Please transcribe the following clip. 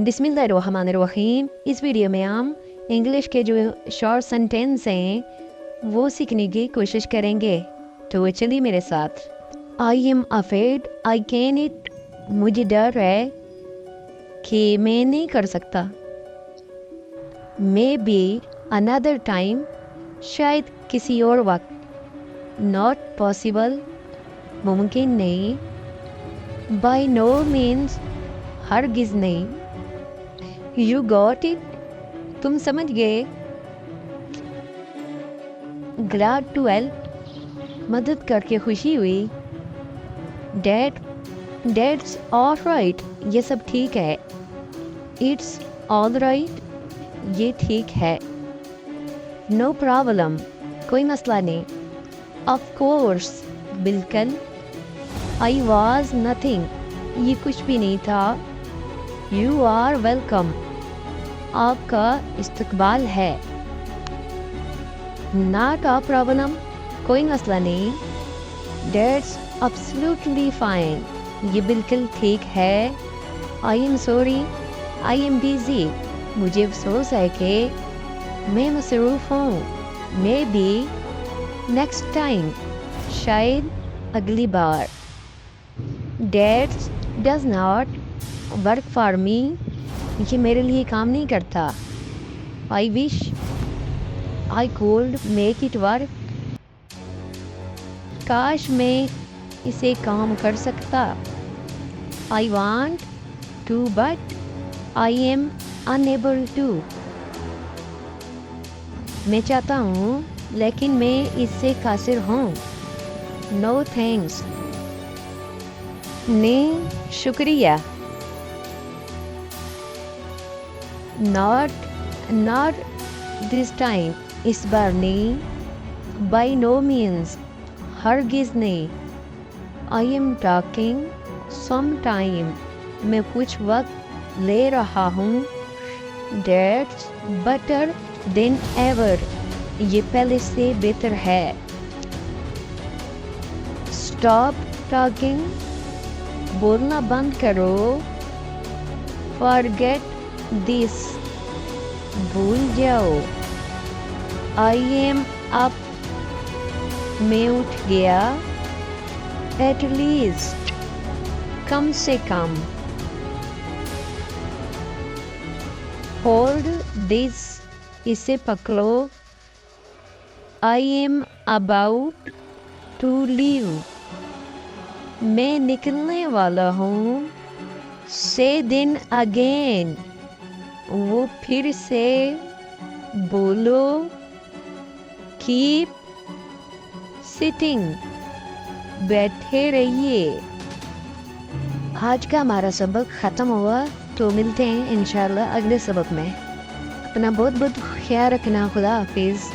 बिस्मिल्लाहिर्रहमानिर्रहीम। इस वीडियो में हम इंग्लिश के जो शॉर्ट सेंटेंस हैं वो सीखने की कोशिश करेंगे, तो चलिए मेरे साथ। I am afraid I can it, मुझे डर है कि मैं नहीं कर सकता। मे बी अनदर टाइम, शायद किसी और वक्त। नॉट पॉसिबल, मुमकिन नहीं। बाय नो मीन्स, हरगिज़ नहीं। यू गॉट इट, तुम समझ गए। ग्लैड टू हेल्प, मदद करके खुशी हुई। डेट्स ऑलराइट, ये सब ठीक है। इट्स ऑलराइट, ये ठीक है। नो प्रॉब्लम, कोई मसला नहीं। ऑफ कोर्स, बिल्कुल। आई वॉज नथिंग, ये कुछ भी नहीं था। यू आर वेलकम, आपका इस्तकबाल है। नॉट अ प्रॉब्लम, कोई मसला नहीं। दैट्स एब्सोल्युटली फाइन, ये बिल्कुल ठीक है। I am sorry, I am busy, मुझे अफसोस है कि मैं मसरूफ़ हूँ। मे बी नेक्स्ट टाइम, शायद अगली बार। That does not work for me, ये मेरे लिए काम नहीं करता। I wish I could make it work, काश मैं इसे काम कर सकता। I want to but I am unable to, मैं चाहता हूँ लेकिन मैं इससे कासिर हूँ। No thanks, नहीं शुक्रिया। नॉट दिस टाइम, इस बार नहीं। बाय नो मीन्स, हरगिज़ नहीं। I am talking some time, मैं कुछ वक्त ले रहा हूँ। दैट्स बेटर देन एवर, ये पहले से बेहतर है। स्टॉप टॉकिंग, बोलना बंद करो। फॉरगेट दिस, भूल जाओ। आई एम अप, मैं उठ गया। एट लीस्ट, कम से कम। होल्ड दिस, इसे पकड़ो। I am about to leave, मैं निकलने वाला हूँ। से दिन अगेन, वो फिर से बोलो। कीप सिटिंग, बैठे रहिए। आज का हमारा सबक ख़त्म हुआ, तो मिलते हैं इंशाल्लाह अगले सबक में। अपना बहुत बहुत ख्याल रखना। खुदा हाफिज़।